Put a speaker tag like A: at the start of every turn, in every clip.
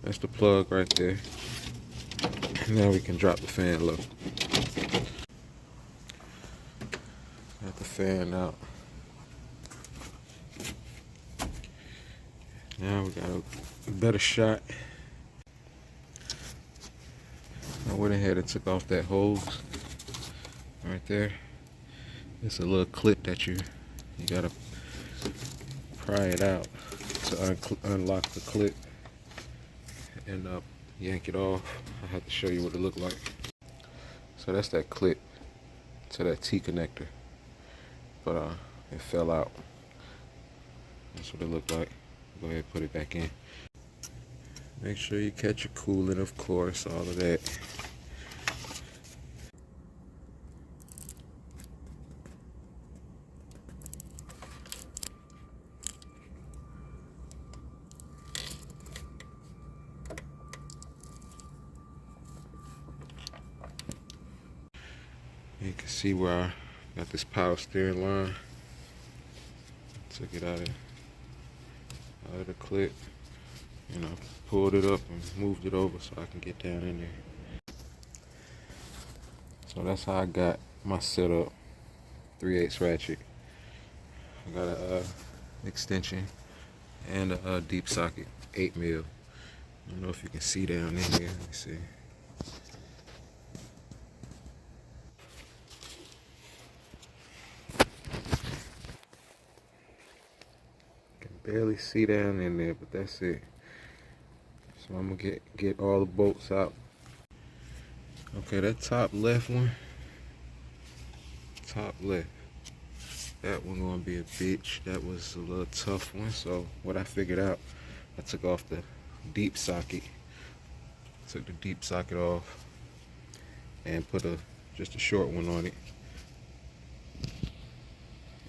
A: That's the plug right there. Now we can drop the fan low. Got the fan out. Now we got a better shot. I went ahead and took off that hose right there. It's a little clip that you gotta pry it out to unlock the clip and yank it off. I have to show you what it looked like. So that's that clip to that T connector, but it fell out. That's what it looked like. Go ahead and put it back in. Make sure you catch your coolant, of course, all of that. You can see where I got this power steering line. Took it out of the clip, pulled it up and moved it over so I can get down in there. So that's how I got my setup, 3/8 ratchet. I got a extension and a deep socket, 8mm. I don't know if you can see down in here. Let me see. Barely see down in there, but that's it. So I'm gonna get all the bolts out. Okay, that top left one, top left, that one gonna be a bitch. That was a little tough one. So what I figured out, I took off the deep socket, took the deep socket off, and put just a short one on it,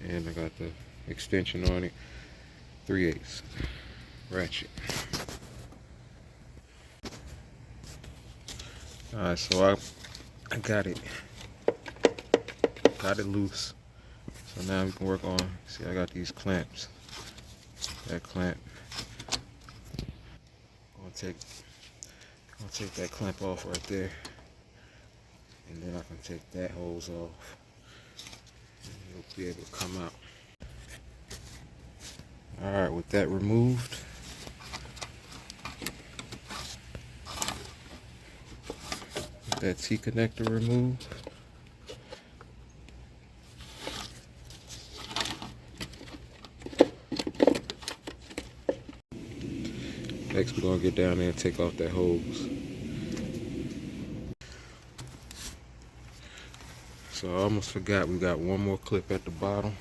A: and I got the extension on it. 3/8 ratchet. Alright, so I got it loose. So now we can work on, see, I got these clamps. That clamp. I'm gonna take that clamp off right there. And then I can take that hose off. And it'll be able to come out. Alright, with that removed, with that T connector removed, next we're going to get down there and take off that hose. So I almost forgot, we got one more clip at the bottom.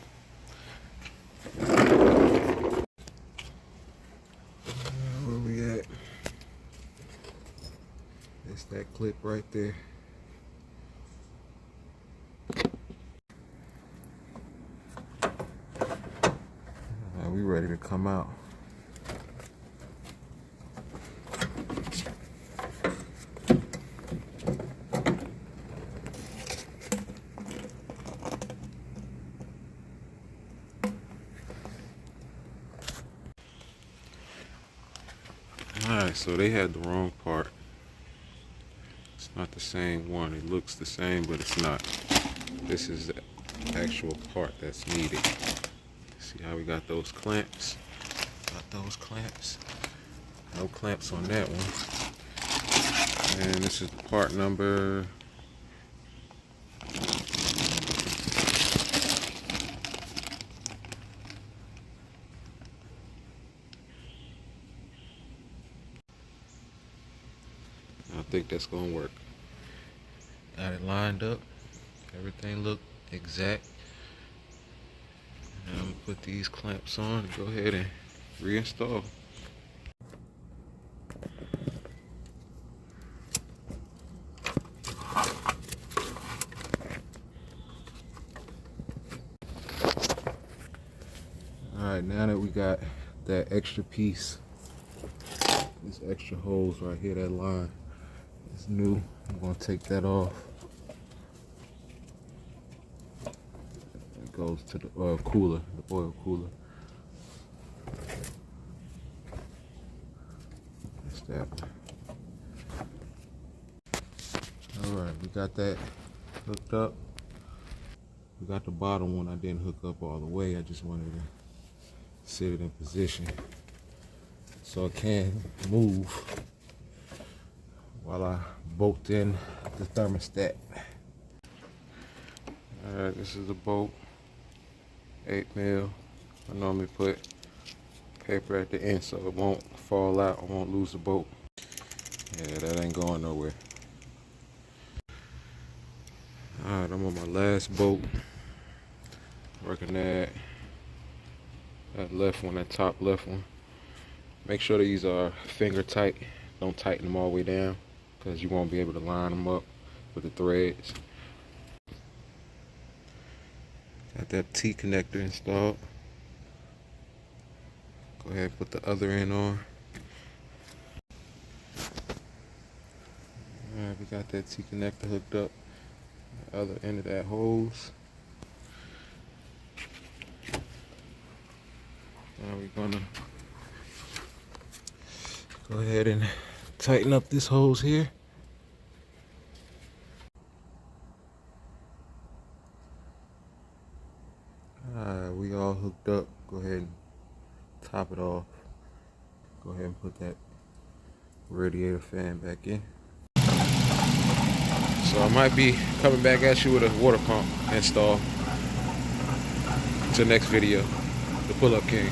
A: It's that clip right there. We ready to come out. Alright, so they had the wrong part. It's not the same one. It looks the same, but it's not. This is the actual part that's needed. See how we got those clamps? No clamps on that one. And this is the part number. I think that's gonna work. Got it lined up. Everything looked exact. Now I'm gonna put these clamps on and go ahead and reinstall. Alright, now that we got that extra piece, this extra hose right here, that line is new. I'm gonna take that off. It goes to the oil cooler, thermostat. Alright, we got that hooked up. We got the bottom one I didn't hook up all the way. I just wanted to sit it in position so it can move while I bolt in the thermostat. Alright, this is the bolt, 8 mil. I normally put paper at the end so it won't fall out, I won't lose the bolt. Yeah, that ain't going nowhere. Alright, I'm on my last bolt. Working that left one, that top left one. Make sure these are finger tight. Don't tighten them all the way down because you won't be able to line them up with the threads. Got that T connector installed. Go ahead and put the other end on. Alright, we got that T connector hooked up. The other end of that hose. Now we're gonna go ahead and tighten up this hose here. Alright, we all hooked up. Go ahead and top it off. Go ahead and put that radiator fan back in. So I might be coming back at you with a water pump install. It's the next video, the pull-up king.